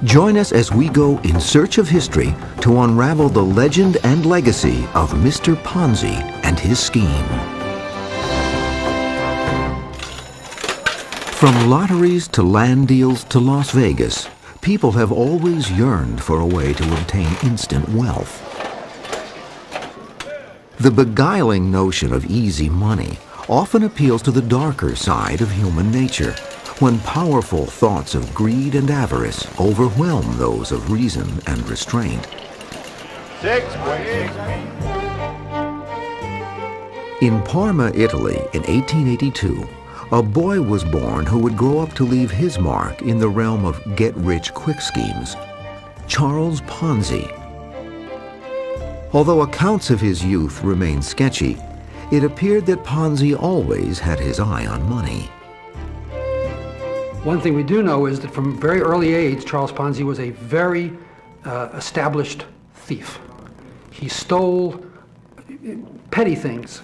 Join us as we go in search of history to unravel the legend and legacy of Mr. Ponzi and his scheme. From lotteries to land deals to Las Vegas, people have always yearned for a way to obtain instant wealth. The beguiling notion of easy money often appeals to the darker side of human nature, when powerful thoughts of greed and avarice overwhelm those of reason and restraint. In Parma, Italy, in 1882, a boy was born who would grow up to leave his mark in the realm of get-rich-quick schemes, Charles Ponzi. Although accounts of his youth remain sketchy, it appeared that Ponzi always had his eye on money. One thing we do know is that from a very early age, Charles Ponzi was a very established thief. He stole petty things,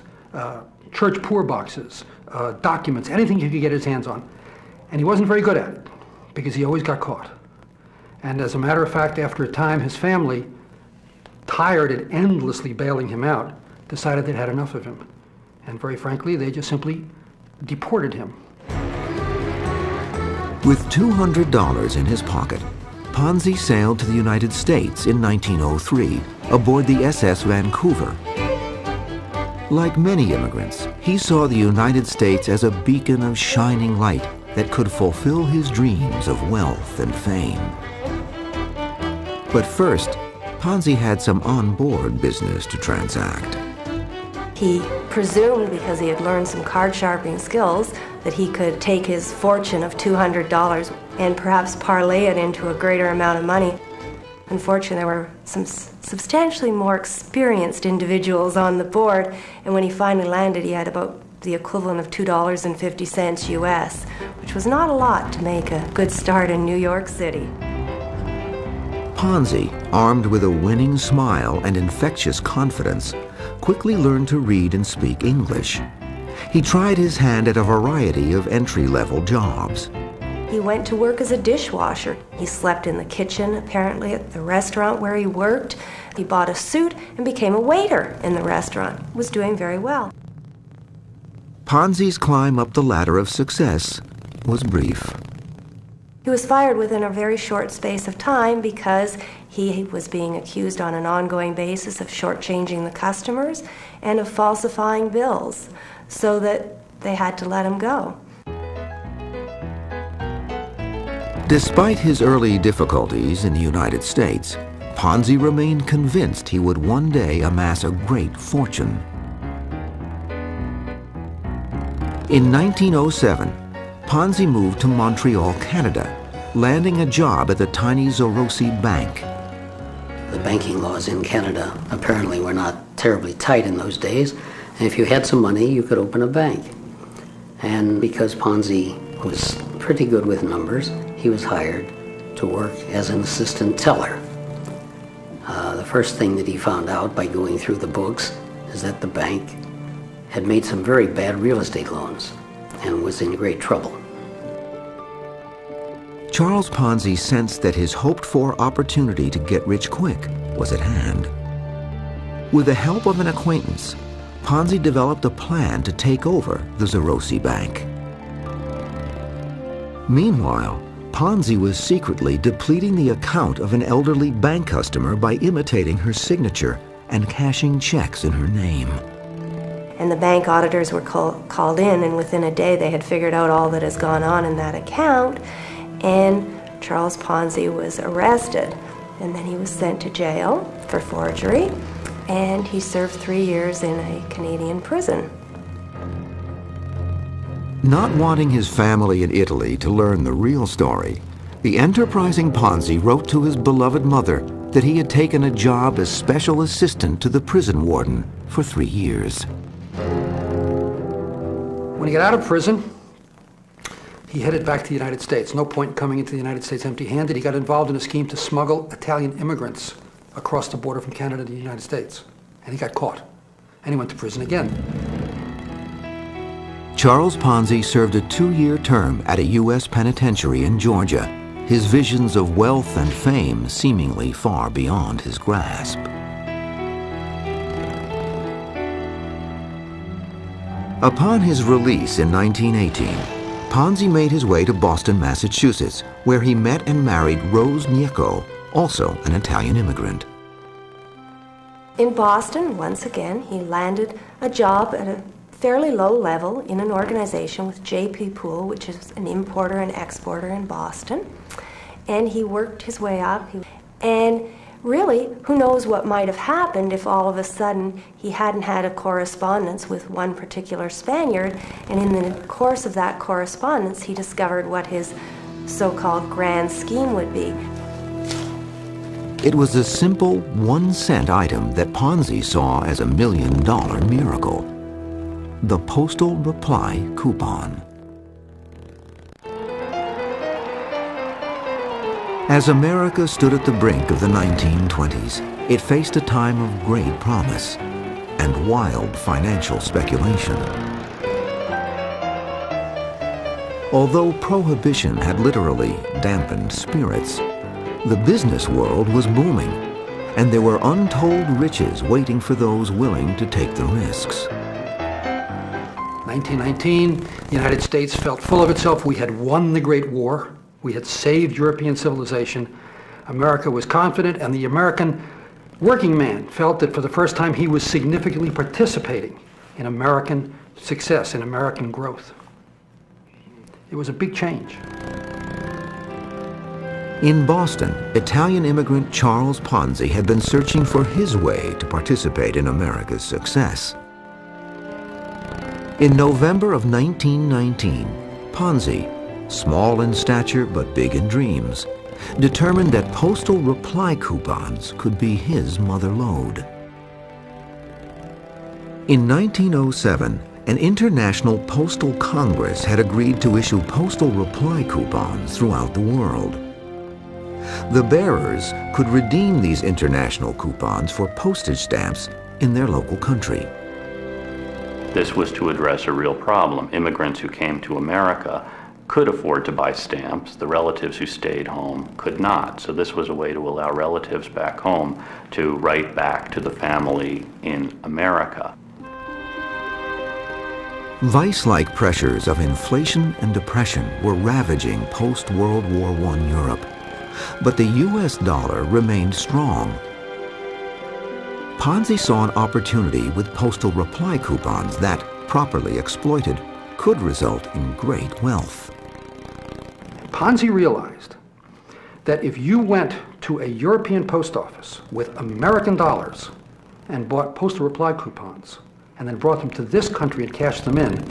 church poor boxes, documents, anything he could get his hands on. And he wasn't very good at it because he always got caught. And as a matter of fact, after a time, his family, tired of endlessly bailing him out, decided they'd had enough of him. And very frankly, they just simply deported him. With $200 in his pocket, Ponzi sailed to the United States in 1903 aboard the SS Vancouver. Like many immigrants, he saw the United States as a beacon of shining light that could fulfill his dreams of wealth and fame. But first, Ponzi had some on-board business to transact. He presumed, because he had learned some card sharpening skills, that he could take his fortune of $200 and perhaps parlay it into a greater amount of money. Unfortunately, there were some substantially more experienced individuals on the board, and when he finally landed, he had about the equivalent of $2.50 US, which was not a lot to make a good start in New York City. Ponzi, armed with a winning smile and infectious confidence, quickly learned to read and speak English. He tried his hand at a variety of entry-level jobs. He went to work as a dishwasher. He slept in the kitchen, apparently, at the restaurant where he worked. He bought a suit and became a waiter in the restaurant. Was doing very well. Ponzi's climb up the ladder of success was brief. He was fired within a very short space of time because he was being accused on an ongoing basis of shortchanging the customers and of falsifying bills, so that they had to let him go. Despite his early difficulties in the United States, Ponzi remained convinced he would one day amass a great fortune. In 1907, Ponzi moved to Montreal, Canada, landing a job at the tiny Zorosi Bank. The banking laws in Canada apparently were not terribly tight in those days, and if you had some money, you could open a bank. And because Ponzi was pretty good with numbers, he was hired to work as an assistant teller. The first thing that he found out by going through the books is that the bank had made some very bad real estate loans and was in great trouble. Charles Ponzi sensed that his hoped-for opportunity to get rich quick was at hand. With the help of an acquaintance, Ponzi developed a plan to take over the Zorosi Bank. Meanwhile, Ponzi was secretly depleting the account of an elderly bank customer by imitating her signature and cashing checks in her name. And the bank auditors were called in, and within a day they had figured out all that has gone on in that account, and Charles Ponzi was arrested. And then he was sent to jail for forgery, and he served 3 years in a Canadian prison. Not wanting his family in Italy to learn the real story, the enterprising Ponzi wrote to his beloved mother that he had taken a job as special assistant to the prison warden for 3 years. When he got out of prison, he headed back to the United States. No point in coming into the United States empty-handed. He got involved in a scheme to smuggle Italian immigrants across the border from Canada to the United States. And he got caught. And he went to prison again. Charles Ponzi served a 2-year term at a U.S. penitentiary in Georgia. his visions of wealth and fame seemingly far beyond his grasp. Upon his release in 1918, Ponzi made his way to Boston, Massachusetts, where he met and married Rose Gnecco, also an Italian immigrant. In Boston, once again, he landed a job at a fairly low level in an organization with J.P. Poole, which is an importer and exporter in Boston. And he worked his way up. And really, who knows what might have happened if all of a sudden he hadn't had a correspondence with one particular Spaniard, and in the course of that correspondence he discovered what his so-called grand scheme would be. It was a simple 1-cent item that Ponzi saw as a $1 million miracle: the postal reply coupon. As America stood at the brink of the 1920s, it faced a time of great promise and wild financial speculation. Although prohibition had literally dampened spirits, the business world was booming, and there were untold riches waiting for those willing to take the risks. 1919, the United States felt full of itself. We had won the Great War. We had saved European civilization. America was confident, and the American working man felt that for the first time he was significantly participating in American success, in American growth. It was a big change. In Boston, Italian immigrant Charles Ponzi had been searching for his way to participate in America's success. In November of 1919, Ponzi, small in stature but big in dreams, determined that postal reply coupons could be his mother lode. In 1907, an international postal congress had agreed to issue postal reply coupons throughout the world. The bearers could redeem these international coupons for postage stamps in their local country. This was to address a real problem. Immigrants who came to America could afford to buy stamps. The relatives who stayed home could not. So this was a way to allow relatives back home to write back to the family in America. Vice-like pressures of inflation and depression were ravaging post-World War I Europe, but the U.S. dollar remained strong. Ponzi saw an opportunity with postal reply coupons that, properly exploited, could result in great wealth. Ponzi realized that if you went to a European post office with American dollars and bought postal reply coupons and then brought them to this country and cashed them in,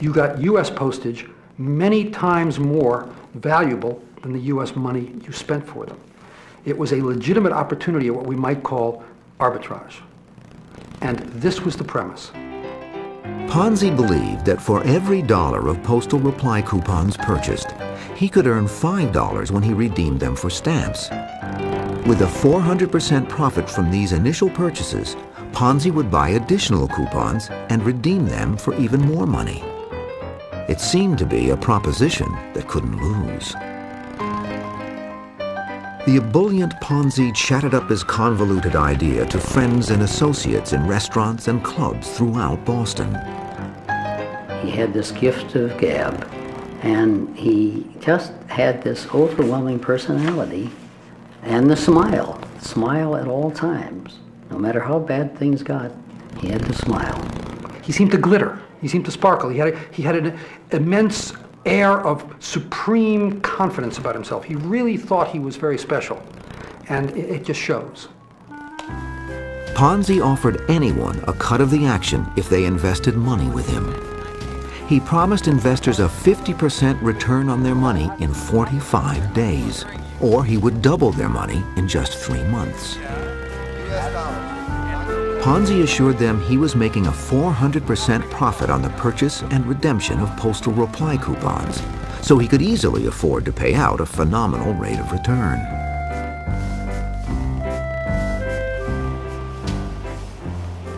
you got U.S. postage many times more valuable than the U.S. money you spent for them. It was a legitimate opportunity of what we might call arbitrage. And this was the premise. Ponzi believed that for every $1 of postal reply coupons purchased, he could earn $5 when he redeemed them for stamps. With a 400% profit from these initial purchases, Ponzi would buy additional coupons and redeem them for even more money. It seemed to be a proposition that couldn't lose. The ebullient Ponzi chatted up his convoluted idea to friends and associates in restaurants and clubs throughout Boston. He had this gift of gab, and he just had this overwhelming personality and the smile at all times. No matter how bad things got, he had the smile. He seemed to glitter. He seemed to sparkle. He had an immense air of supreme confidence about himself. He really thought he was very special, and it just shows. Ponzi offered anyone a cut of the action if they invested money with him. He promised investors a 50% return on their money in 45 days, or he would double their money in just 3 months. Ponzi assured them he was making a 400% profit on the purchase and redemption of postal reply coupons, so he could easily afford to pay out a phenomenal rate of return.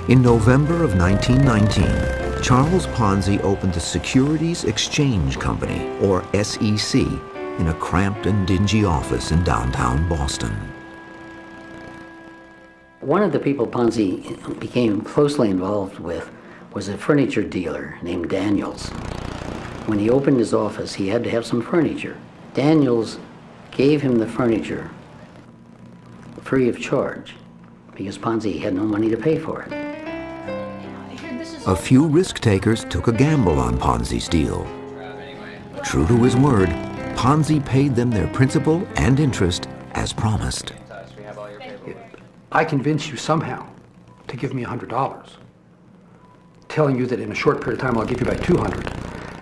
In November of 1919, Charles Ponzi opened the Securities Exchange Company, or SEC, in a cramped and dingy office in downtown Boston. One of the people Ponzi became closely involved with was a furniture dealer named Daniels. When he opened his office, he had to have some furniture. Daniels gave him the furniture free of charge because Ponzi had no money to pay for it. A few risk takers took a gamble on Ponzi's deal. True to his word, Ponzi paid them their principal and interest as promised. I convince you somehow to give me $100, telling you that in a short period of time I'll give you back 200.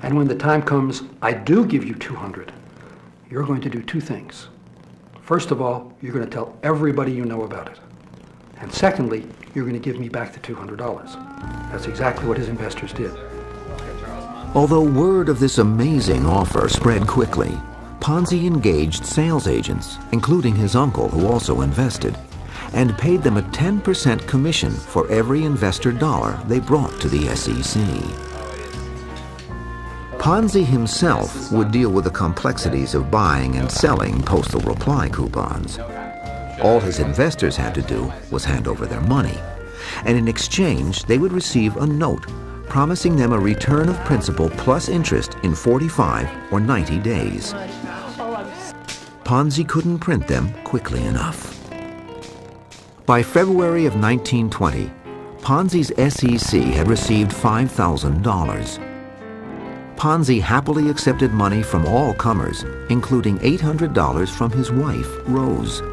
And when the time comes, I do give you 200. You're going to do two things. First of all, you're going to tell everybody you know about it. And secondly, you're going to give me back the $200. That's exactly what his investors did. Although word of this amazing offer spread quickly, Ponzi engaged sales agents, including his uncle who also invested, and paid them a 10% commission for every investor dollar they brought to the SEC. Ponzi himself would deal with the complexities of buying and selling postal reply coupons. All his investors had to do was hand over their money, and in exchange they would receive a note promising them a return of principal plus interest in 45 or 90 days. Ponzi couldn't print them quickly enough. By February of 1920, Ponzi's SEC had received $5,000. Ponzi happily accepted money from all comers, including $800 from his wife, Rose.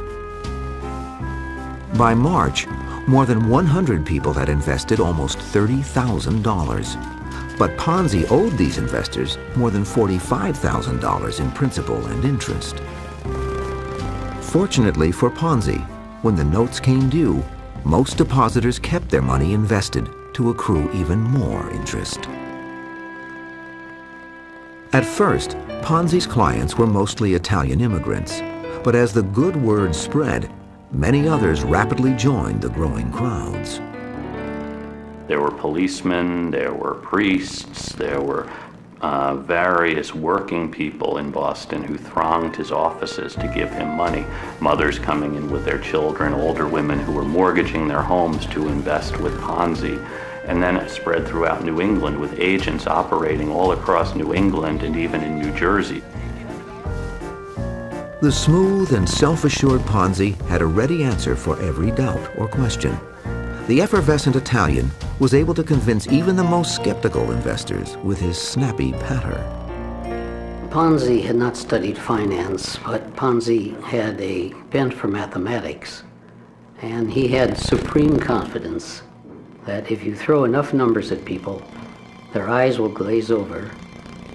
By March, more than 100 people had invested almost $30,000. But Ponzi owed these investors more than $45,000 in principal and interest. Fortunately for Ponzi, when the notes came due, most depositors kept their money invested to accrue even more interest. At first, Ponzi's clients were mostly Italian immigrants, but as the good word spread, many others rapidly joined the growing crowds. There were policemen, there were priests, there were various working people in Boston who thronged his offices to give him money. Mothers coming in with their children, older women who were mortgaging their homes to invest with Ponzi. And then it spread throughout New England with agents operating all across New England and even in New Jersey. The smooth and self-assured Ponzi had a ready answer for every doubt or question. The effervescent Italian was able to convince even the most skeptical investors with his snappy patter. Ponzi had not studied finance, but Ponzi had a bent for mathematics, and he had supreme confidence that if you throw enough numbers at people, their eyes will glaze over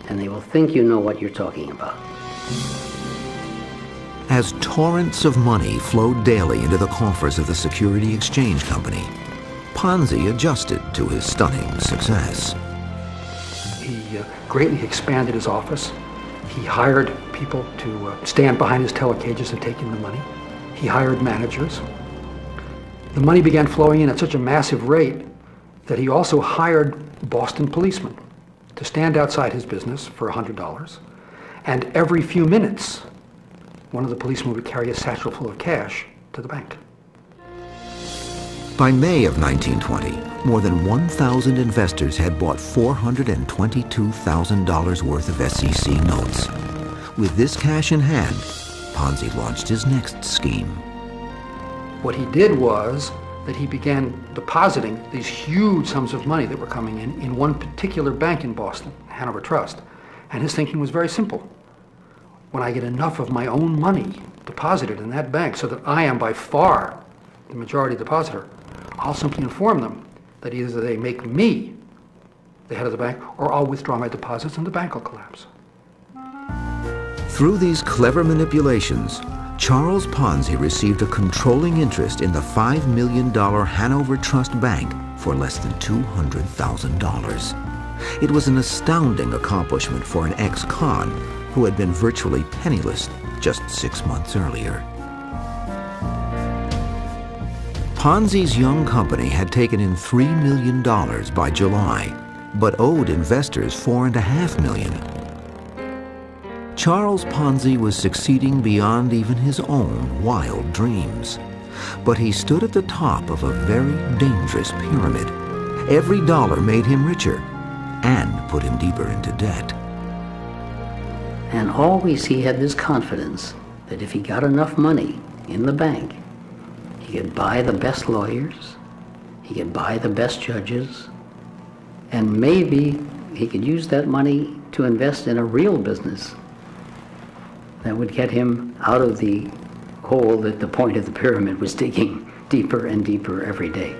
and they will think you know what you're talking about. As torrents of money flowed daily into the coffers of the Security Exchange Company, Ponzi adjusted to his stunning success. He greatly expanded his office. He hired people to stand behind his telecages and take in the money. He hired managers. The money began flowing in at such a massive rate that he also hired Boston policemen to stand outside his business for $100. And every few minutes, one of the policemen would carry a satchel full of cash to the bank. By May of 1920, more than 1,000 investors had bought $422,000 worth of SEC notes. With this cash in hand, Ponzi launched his next scheme. What he did was that he began depositing these huge sums of money that were coming in one particular bank in Boston, Hanover Trust. And his thinking was very simple. When I get enough of my own money deposited in that bank so that I am by far the majority depositor, I'll simply inform them that either they make me the head of the bank or I'll withdraw my deposits and the bank will collapse. Through these clever manipulations, Charles Ponzi received a controlling interest in the $5 million Hanover Trust Bank for less than $200,000. It was an astounding accomplishment for an ex-con who had been virtually penniless just 6 months earlier. Ponzi's young company had taken in $3 million by July, but owed investors $4.5 million. Charles Ponzi was succeeding beyond even his own wild dreams. But he stood at the top of a very dangerous pyramid. Every dollar made him richer and put him deeper into debt. And always he had this confidence that if he got enough money in the bank, he could buy the best lawyers, he could buy the best judges, and maybe he could use that money to invest in a real business that would get him out of the hole that the point of the pyramid was digging deeper and deeper every day.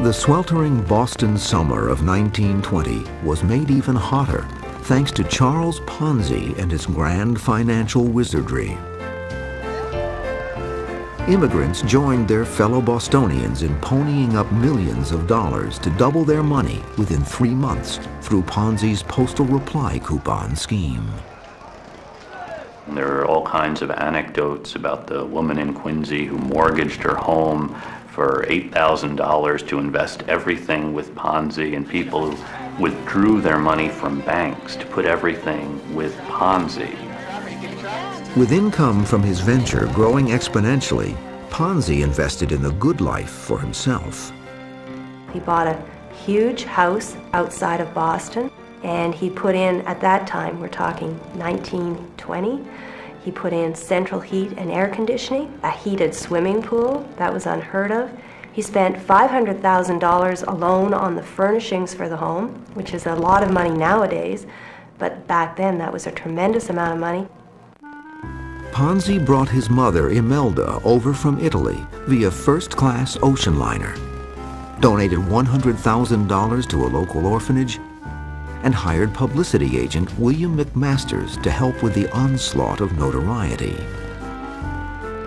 The sweltering Boston summer of 1920 was made even hotter thanks to Charles Ponzi and his grand financial wizardry. Immigrants joined their fellow Bostonians in ponying up millions of dollars to double their money within 3 months through Ponzi's postal reply coupon scheme. There are all kinds of anecdotes about the woman in Quincy who mortgaged her home for $8,000 to invest everything with Ponzi, and people who withdrew their money from banks to put everything with Ponzi. With income from his venture growing exponentially, Ponzi invested in the good life for himself. He bought a huge house outside of Boston, and he put in, at that time, we're talking 1920, he put in central heat and air conditioning, a heated swimming pool, that was unheard of. He spent $500,000 alone on the furnishings for the home, which is a lot of money nowadays, but back then that was a tremendous amount of money. Ponzi brought his mother Imelda over from Italy via first-class ocean liner, donated $100,000 to a local orphanage, and hired publicity agent William McMasters to help with the onslaught of notoriety.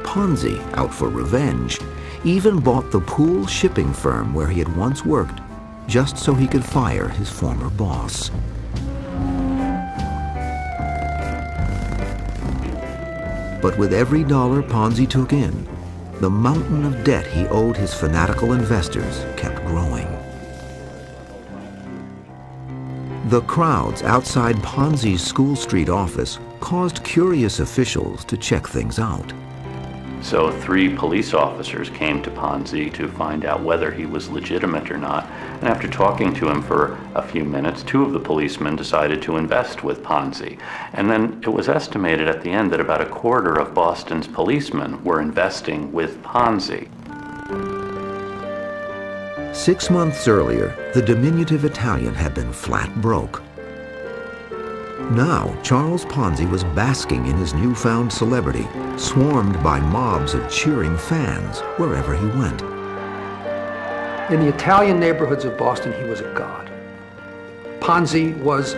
Ponzi, out for revenge, even bought the Poole shipping firm where he had once worked, just so he could fire his former boss. But with every dollar Ponzi took in, the mountain of debt he owed his fanatical investors kept growing. The crowds outside Ponzi's School Street office caused curious officials to check things out. So 3 police officers came to Ponzi to find out whether he was legitimate or not. And after talking to him for a few minutes, 2 of the policemen decided to invest with Ponzi. And then it was estimated at the end that about a quarter of Boston's policemen were investing with Ponzi. 6 months earlier, the diminutive Italian had been flat broke. Now, Charles Ponzi was basking in his newfound celebrity, swarmed by mobs of cheering fans wherever he went. In the Italian neighborhoods of Boston, he was a god. Ponzi was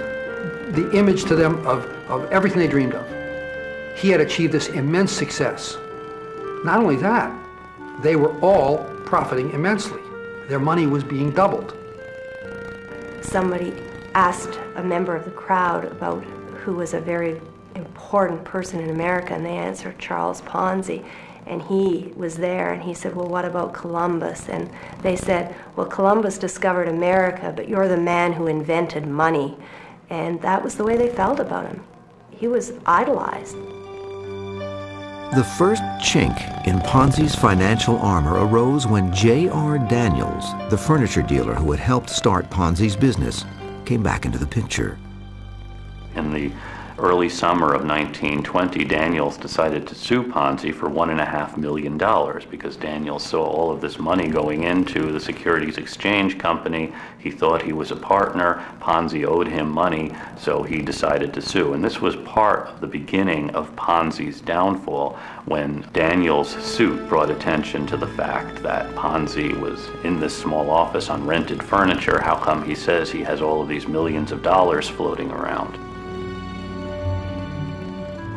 the image to them of everything they dreamed of. He had achieved this immense success. Not only that, they were all profiting immensely. Their money was being doubled. Somebody asked a member of the crowd about who was a very important person in America, and they answered Charles Ponzi. And he was there, and he said, well, what about Columbus? And they said, well, Columbus discovered America, but you're the man who invented money. And that was the way they felt about him. He was idolized. The first chink in Ponzi's financial armor arose when J.R. Daniels, the furniture dealer who had helped start Ponzi's business, came back into the picture. In the early summer of 1920, Daniels decided to sue Ponzi for $1.5 million because Daniels saw all of this money going into the Securities Exchange Company. He thought he was a partner. Ponzi owed him money, so he decided to sue. And this was part of the beginning of Ponzi's downfall, when Daniels' suit brought attention to the fact that Ponzi was in this small office on rented furniture. How come he says he has all of these millions of dollars floating around?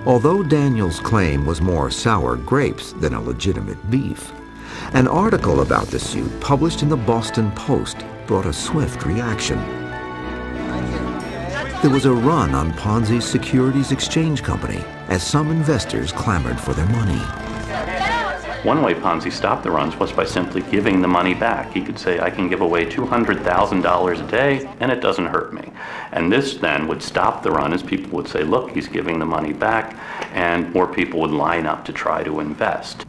Although Daniels' claim was more sour grapes than a legitimate beef, an article about the suit published in the Boston Post brought a swift reaction. There was a run on Ponzi's Securities Exchange Company as some investors clamored for their money. One way Ponzi stopped the runs was by simply giving the money back. He could say, I can give away $200,000 a day and it doesn't hurt me. And this then would stop the run as people would say, look, he's giving the money back, and more people would line up to try to invest.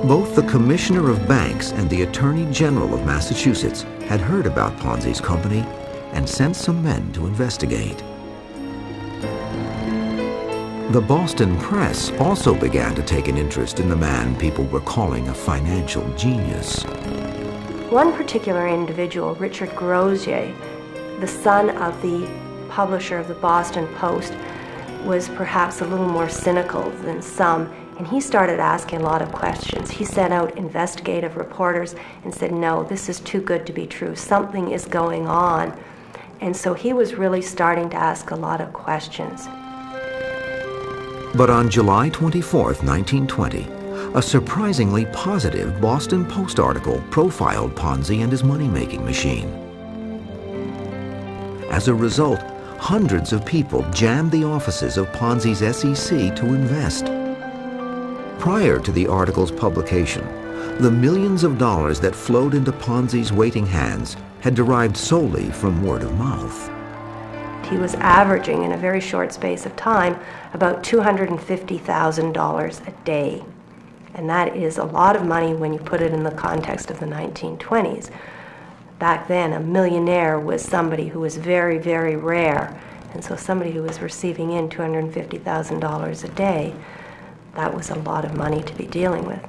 Both the Commissioner of Banks and the Attorney General of Massachusetts had heard about Ponzi's company and sent some men to investigate. The Boston press also began to take an interest in the man people were calling a financial genius. One particular individual, Richard Grosier, the son of the publisher of the Boston Post, was perhaps a little more cynical than some, and he started asking a lot of questions. He sent out investigative reporters and said, no, this is too good to be true. Something is going on. And so he was really starting to ask a lot of questions. But on July 24, 1920, a surprisingly positive Boston Post article profiled Ponzi and his money-making machine. As a result, hundreds of people jammed the offices of Ponzi's SEC to invest. Prior to the article's publication, the millions of dollars that flowed into Ponzi's waiting hands had derived solely from word of mouth. He was averaging, in a very short space of time, about $250,000 a day. And that is a lot of money when you put it in the context of the 1920s. Back then, a millionaire was somebody who was very, very rare. And so somebody who was receiving in $250,000 a day, that was a lot of money to be dealing with.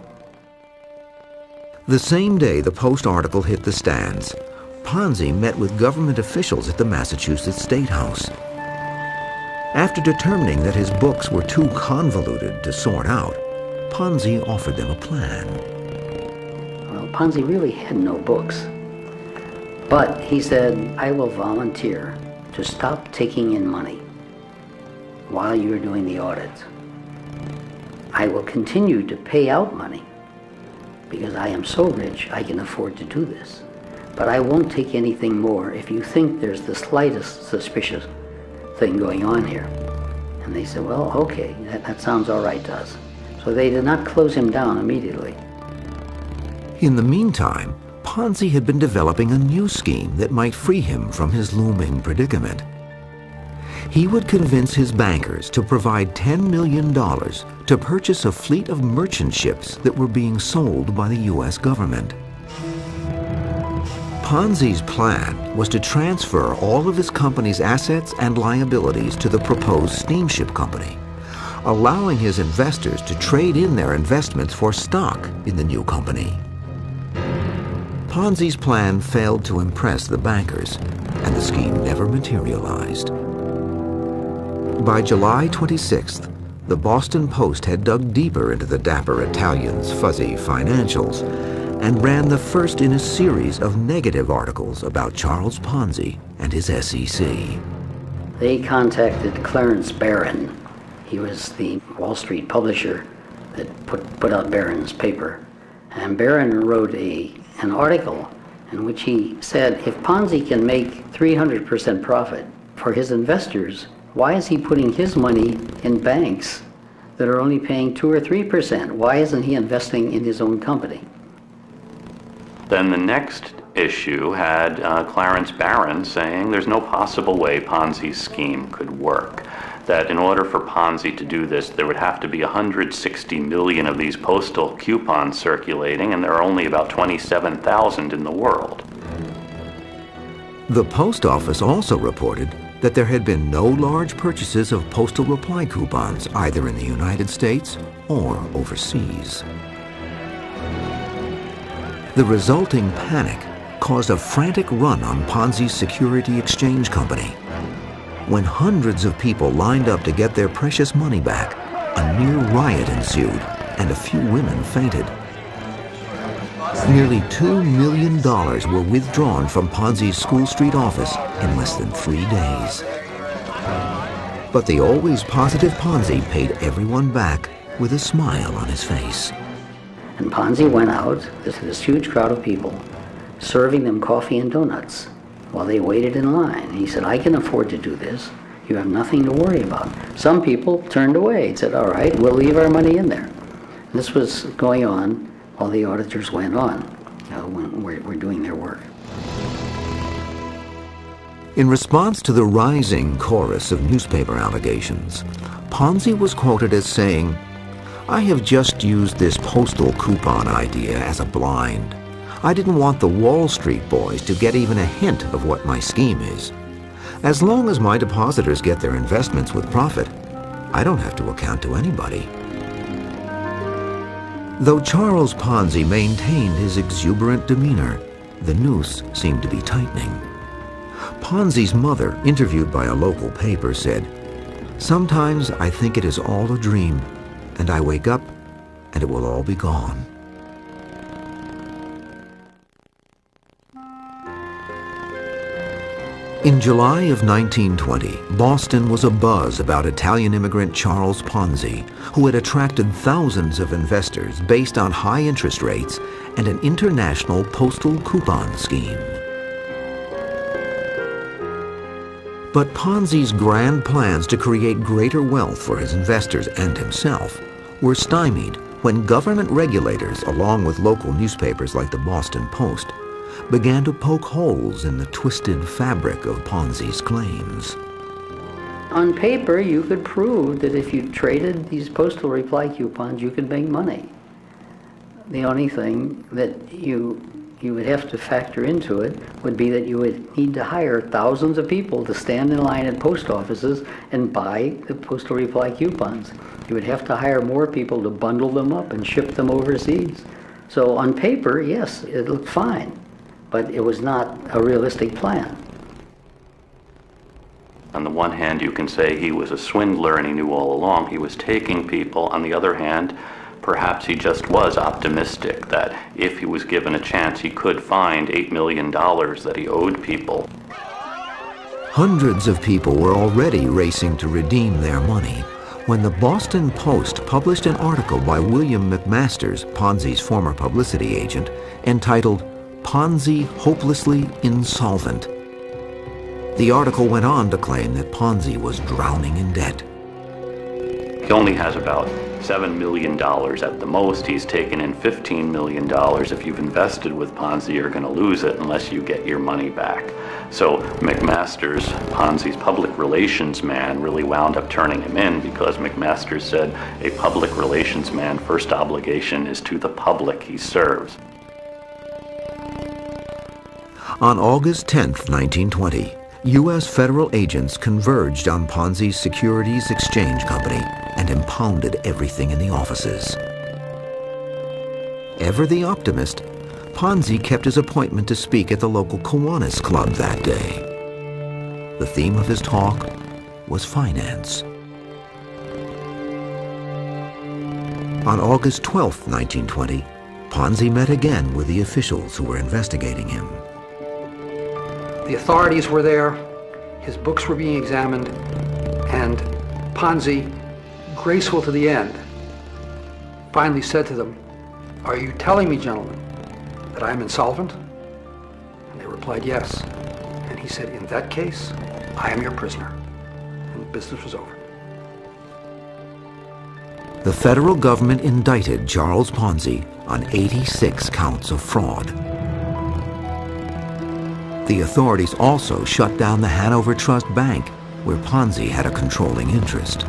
The same day the Post article hit the stands, Ponzi met with government officials at the Massachusetts State House. After determining that his books were too convoluted to sort out, Ponzi offered them a plan. Well, Ponzi really had no books. But he said, I will volunteer to stop taking in money while you're doing the audit. I will continue to pay out money because I am so rich I can afford to do this. But I won't take anything more if you think there's the slightest suspicious thing going on here. And they said, well, okay, that sounds all right to us. So they did not close him down immediately. In the meantime, Ponzi had been developing a new scheme that might free him from his looming predicament. He would convince his bankers to provide $10 million to purchase a fleet of merchant ships that were being sold by the U.S. government. Ponzi's plan was to transfer all of his company's assets and liabilities to the proposed steamship company, allowing his investors to trade in their investments for stock in the new company. Ponzi's plan failed to impress the bankers, and the scheme never materialized. By July 26th, the Boston Post had dug deeper into the dapper Italian's fuzzy financials and ran the first in a series of negative articles about Charles Ponzi and his SEC. They contacted Clarence Barron. He was the Wall Street publisher that put out Barron's paper. And Barron wrote an article in which he said, if Ponzi can make 300% profit for his investors, why is he putting his money in banks that are only paying 2 or 3%? Why isn't he investing in his own company? Then the next issue had Clarence Barron saying there's no possible way Ponzi's scheme could work. That in order for Ponzi to do this, there would have to be 160 million of these postal coupons circulating, and there are only about 27,000 in the world. The post office also reported that there had been no large purchases of postal reply coupons either in the United States or overseas. The resulting panic caused a frantic run on Ponzi's security exchange company. When hundreds of people lined up to get their precious money back, a near riot ensued and a few women fainted. Nearly $2 million were withdrawn from Ponzi's School Street office in less than 3 days. But the always positive Ponzi paid everyone back with a smile on his face. And Ponzi went out to this huge crowd of people, serving them coffee and donuts while they waited in line. He said, I can afford to do this. You have nothing to worry about. Some people turned away and said, all right, we'll leave our money in there. This was going on while the auditors went on, when we're doing their work. In response to the rising chorus of newspaper allegations, Ponzi was quoted as saying, "I have just used this postal coupon idea as a blind. I didn't want the Wall Street boys to get even a hint of what my scheme is. As long as my depositors get their investments with profit, I don't have to account to anybody." Though Charles Ponzi maintained his exuberant demeanor, the noose seemed to be tightening. Ponzi's mother, interviewed by a local paper, said, "Sometimes I think it is all a dream, and I wake up and it will all be gone." In July of 1920, Boston was abuzz about Italian immigrant Charles Ponzi, who had attracted thousands of investors based on high interest rates and an international postal coupon scheme. But Ponzi's grand plans to create greater wealth for his investors and himself were stymied when government regulators, along with local newspapers like the Boston Post, began to poke holes in the twisted fabric of Ponzi's claims. On paper, you could prove that if you traded these postal reply coupons, you could make money. The only thing that you would have to factor into it would be that you would need to hire thousands of people to stand in line at post offices and buy the postal reply coupons. You would have to hire more people to bundle them up and ship them overseas. So on paper, yes, it looked fine, but it was not a realistic plan. On the one hand, you can say he was a swindler and he knew all along he was taking people. On the other hand, perhaps he just was optimistic that if he was given a chance, he could find $8 million that he owed people. Hundreds of people were already racing to redeem their money when the Boston Post published an article by William McMasters, Ponzi's former publicity agent, entitled "Ponzi Hopelessly Insolvent." The article went on to claim that Ponzi was drowning in debt. He only has about $7 million at the most. He's taken in $15 million. If you've invested with Ponzi, you're going to lose it unless you get your money back. So McMasters, Ponzi's public relations man, really wound up turning him in because McMasters said a public relations man's first obligation is to the public he serves. On August 10th, 1920, U.S. federal agents converged on Ponzi's Securities Exchange Company and impounded everything in the offices. Ever the optimist, Ponzi kept his appointment to speak at the local Kiwanis Club that day. The theme of his talk was finance. On August 12th, 1920, Ponzi met again with the officials who were investigating him. The authorities were there, his books were being examined, and Ponzi, graceful to the end, finally said to them, "Are you telling me, gentlemen, that I am insolvent?" And they replied, "Yes." And he said, "In that case, I am your prisoner." And the business was over. The federal government indicted Charles Ponzi on 86 counts of fraud. The authorities also shut down the Hanover Trust Bank, where Ponzi had a controlling interest.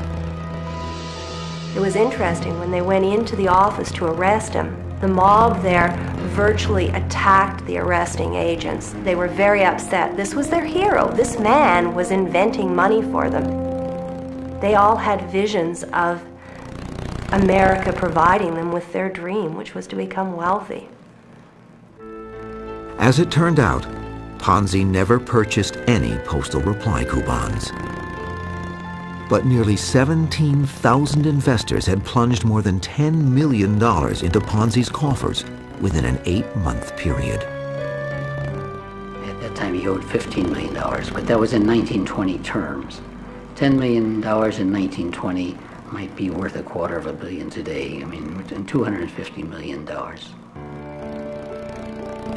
It was interesting when they went into the office to arrest him. The mob there virtually attacked the arresting agents. They were very upset. This was their hero. This man was inventing money for them. They all had visions of America providing them with their dream, which was to become wealthy. As it turned out, Ponzi never purchased any postal reply coupons. But nearly 17,000 investors had plunged more than $10 million into Ponzi's coffers within an 8-month period. At that time, he owed $15 million, but that was in 1920 terms. $10 million in 1920 might be worth $250 million today. I mean, $250 million.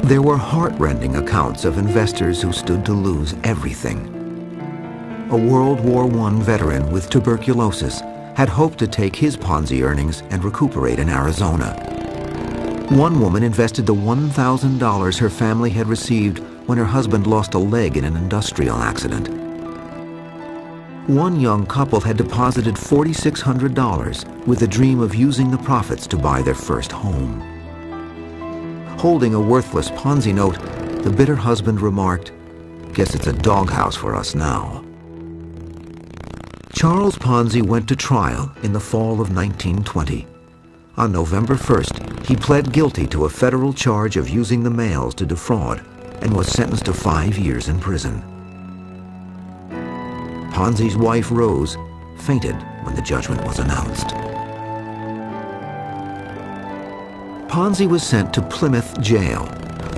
There were heart-rending accounts of investors who stood to lose everything. A World War I veteran with tuberculosis had hoped to take his Ponzi earnings and recuperate in Arizona. One woman invested the $1,000 her family had received when her husband lost a leg in an industrial accident. One young couple had deposited $4,600 with the dream of using the profits to buy their first home. Holding a worthless Ponzi note, the bitter husband remarked, "Guess it's a doghouse for us now." Charles Ponzi went to trial in the fall of 1920. On November 1st, he pled guilty to a federal charge of using the mails to defraud and was sentenced to 5 years in prison. Ponzi's wife, Rose, fainted when the judgment was announced. Ponzi was sent to Plymouth Jail,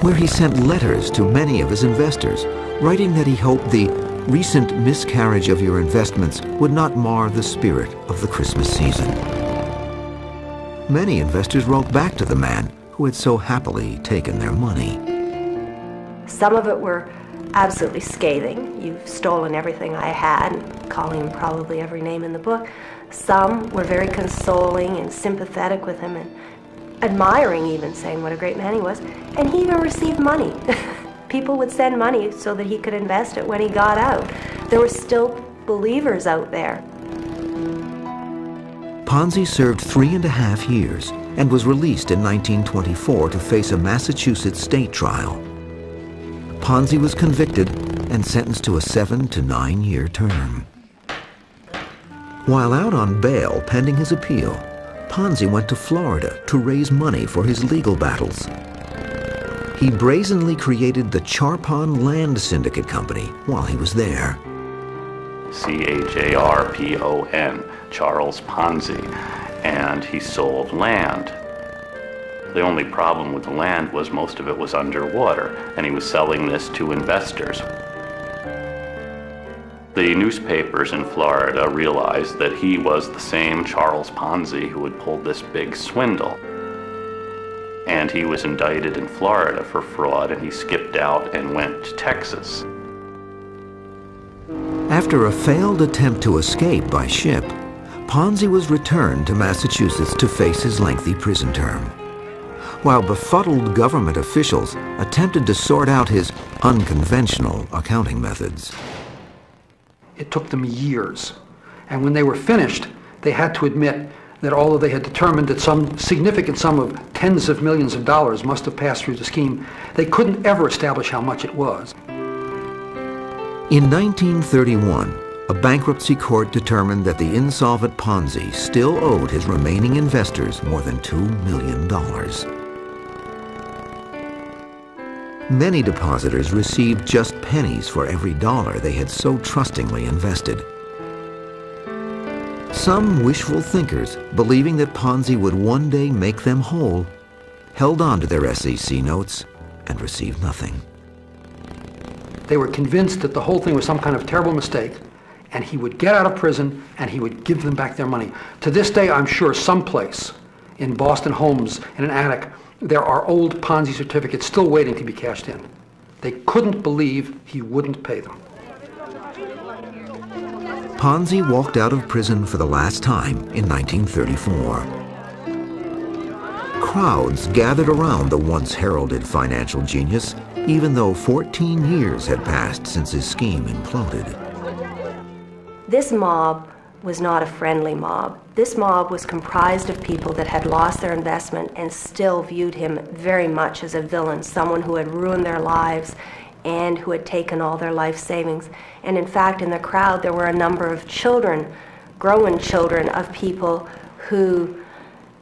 where he sent letters to many of his investors, writing that he hoped the recent miscarriage of your investments would not mar the spirit of the Christmas season. Many investors wrote back to the man who had so happily taken their money. Some of it were absolutely scathing. "You've stolen everything I had," calling him probably every name in the book. Some were very consoling and sympathetic with him and admiring, even saying what a great man he was. And he even received money. People would send money so that he could invest it when he got out. There were still believers out there. Ponzi served 3.5 years and was released in 1924 to face a Massachusetts state trial. Ponzi was convicted and sentenced to a 7 to 9 year term. While out on bail pending his appeal, Ponzi went to Florida to raise money for his legal battles. He brazenly created the Charpon Land Syndicate Company while he was there. Charpon, Charles Ponzi, and he sold land. The only problem with the land was most of it was underwater, and he was selling this to investors. The newspapers in Florida realized that he was the same Charles Ponzi who had pulled this big swindle. And he was indicted in Florida for fraud, and he skipped out and went to Texas. After a failed attempt to escape by ship, Ponzi was returned to Massachusetts to face his lengthy prison term. While befuddled government officials attempted to sort out his unconventional accounting methods. It took them years. And when they were finished, they had to admit that although they had determined that some significant sum of tens of millions of dollars must have passed through the scheme, they couldn't ever establish how much it was. In 1931, a bankruptcy court determined that the insolvent Ponzi still owed his remaining investors more than $2 million. Many depositors received just pennies for every dollar they had so trustingly invested. Some wishful thinkers, believing that Ponzi would one day make them whole, held on to their SEC notes and received nothing. They were convinced that the whole thing was some kind of terrible mistake, and he would get out of prison and he would give them back their money. To this day, I'm sure someplace in Boston homes in an attic, there are old Ponzi certificates still waiting to be cashed in. They couldn't believe he wouldn't pay them. Ponzi walked out of prison for the last time in 1934. Crowds gathered around the once heralded financial genius, even though 14 years had passed since his scheme imploded. This mob was not a friendly mob. This mob was comprised of people that had lost their investment and still viewed him very much as a villain, someone who had ruined their lives and who had taken all their life savings. And in fact, in the crowd, there were a number of children, grown children of people who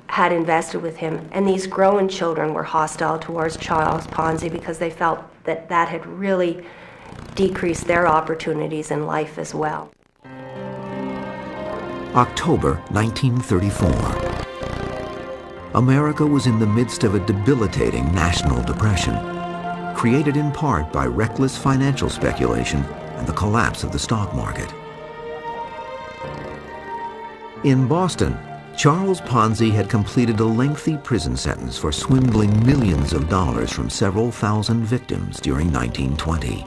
had invested with him. And these grown children were hostile towards Charles Ponzi because they felt that that had really decreased their opportunities in life as well. October 1934. America was in the midst of a debilitating national depression, created in part by reckless financial speculation and the collapse of the stock market. In Boston, Charles Ponzi had completed a lengthy prison sentence for swindling millions of dollars from several thousand victims during 1920.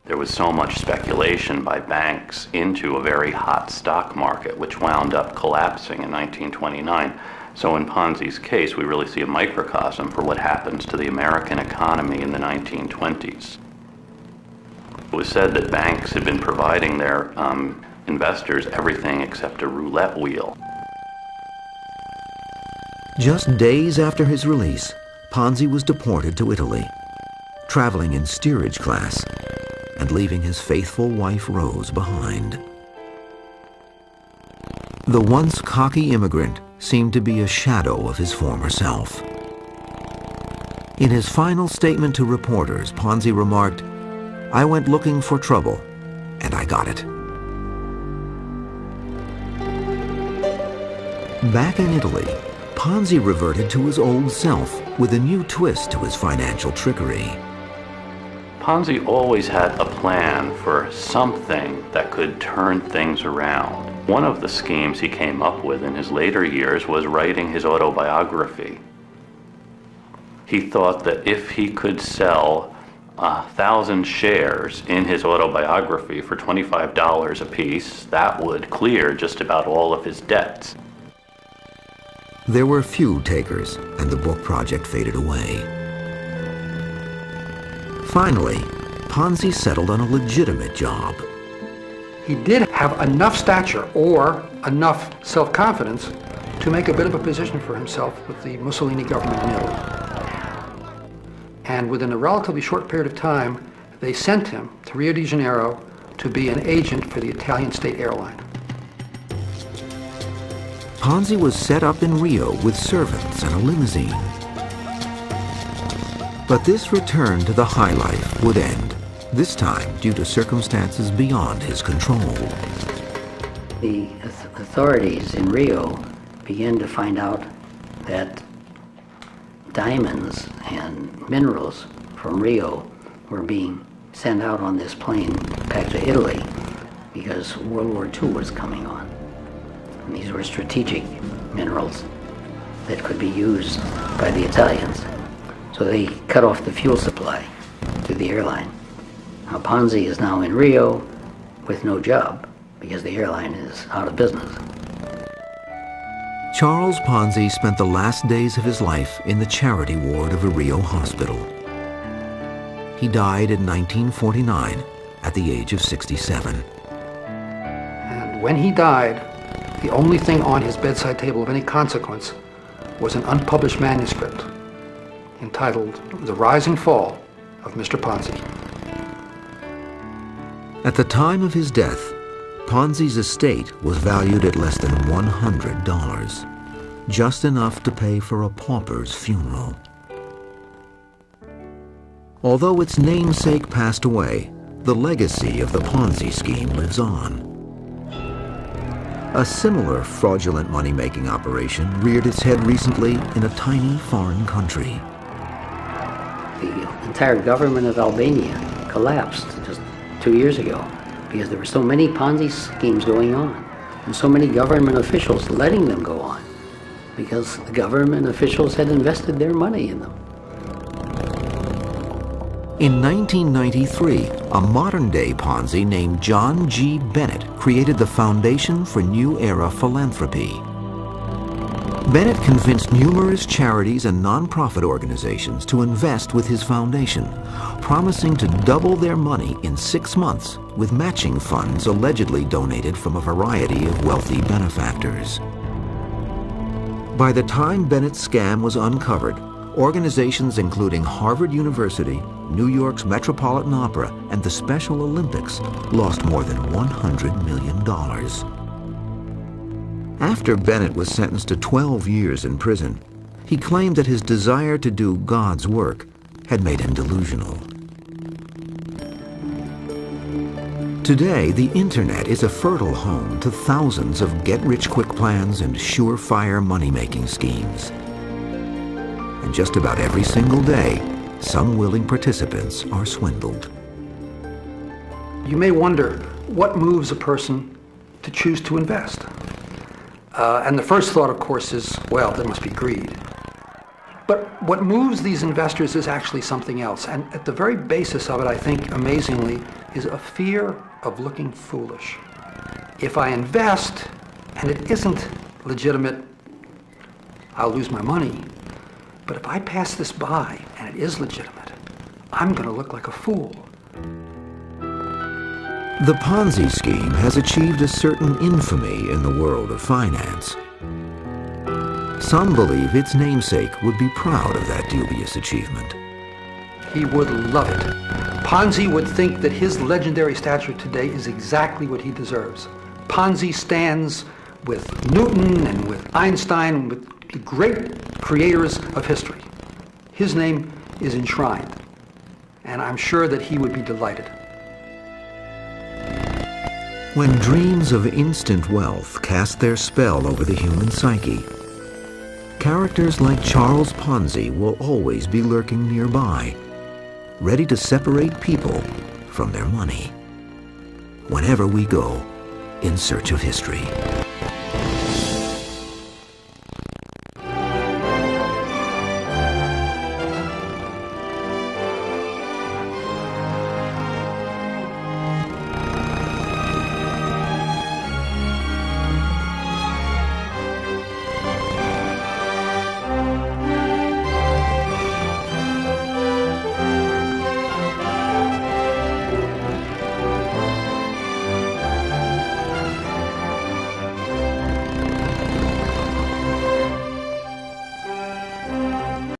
There was so much speculation by banks into a very hot stock market, which wound up collapsing in 1929. So in Ponzi's case, we really see a microcosm for what happens to the American economy in the 1920s. It was said that banks had been providing their investors everything except a roulette wheel. Just days after his release, Ponzi was deported to Italy, traveling in steerage class and leaving his faithful wife Rose behind. The once cocky immigrant seemed to be a shadow of his former self. In his final statement to reporters, Ponzi remarked, "I went looking for trouble, and I got it." Back in Italy, Ponzi reverted to his old self with a new twist to his financial trickery. Ponzi always had a plan for something that could turn things around. One of the schemes he came up with in his later years was writing his autobiography. He thought that if he could sell 1,000 shares in his autobiography for $25 apiece, that would clear just about all of his debts. There were few takers, and the book project faded away. Finally, Ponzi settled on a legitimate job. He did have enough stature or enough self-confidence to make a bit of a position for himself with the Mussolini government in Italy. And within a relatively short period of time, they sent him to Rio de Janeiro to be an agent for the Italian state airline. Ponzi was set up in Rio with servants and a limousine. But this return to the high life would end, this time due to circumstances beyond his control. The authorities in Rio began to find out that diamonds and minerals from Rio were being sent out on this plane back to Italy because World War II was coming on. And these were strategic minerals that could be used by the Italians. So they cut off the fuel supply to the airline. Now Ponzi is now in Rio with no job because the airline is out of business. Charles Ponzi spent the last days of his life in the charity ward of a Rio hospital. He died in 1949 at the age of 67. And when he died, the only thing on his bedside table of any consequence was an unpublished manuscript entitled The Rise and Fall of Mr. Ponzi. At the time of his death, Ponzi's estate was valued at less than $100, just enough to pay for a pauper's funeral. Although its namesake passed away, the legacy of the Ponzi scheme lives on. A similar fraudulent money-making operation reared its head recently in a tiny foreign country. The entire government of Albania collapsed just 2 years ago because there were so many Ponzi schemes going on and so many government officials letting them go on because the government officials had invested their money in them. In 1993, a modern-day Ponzi named John G. Bennett created the Foundation for New Era Philanthropy. Bennett convinced numerous charities and nonprofit organizations to invest with his foundation, promising to double their money in 6 months with matching funds allegedly donated from a variety of wealthy benefactors. By the time Bennett's scam was uncovered, organizations including Harvard University, New York's Metropolitan Opera, and the Special Olympics lost more than $100 million. After Bennett was sentenced to 12 years in prison, he claimed that his desire to do God's work had made him delusional. Today, the internet is a fertile home to thousands of get-rich-quick plans and surefire money-making schemes. And just about every single day, some willing participants are swindled. You may wonder what moves a person to choose to invest. And the first thought, of course, is, well, there must be greed. But what moves these investors is actually something else. And at the very basis of it, I think, amazingly, is a fear of looking foolish. If I invest and it isn't legitimate, I'll lose my money. But if I pass this by and it is legitimate, I'm going to look like a fool. The Ponzi scheme has achieved a certain infamy in the world of finance. Some believe its namesake would be proud of that dubious achievement. He would love it. Ponzi would think that his legendary stature today is exactly what he deserves. Ponzi stands with Newton and with Einstein and with the great creators of history. His name is enshrined, and I'm sure that he would be delighted. When dreams of instant wealth cast their spell over the human psyche, characters like Charles Ponzi will always be lurking nearby, ready to separate people from their money, whenever we go in search of history.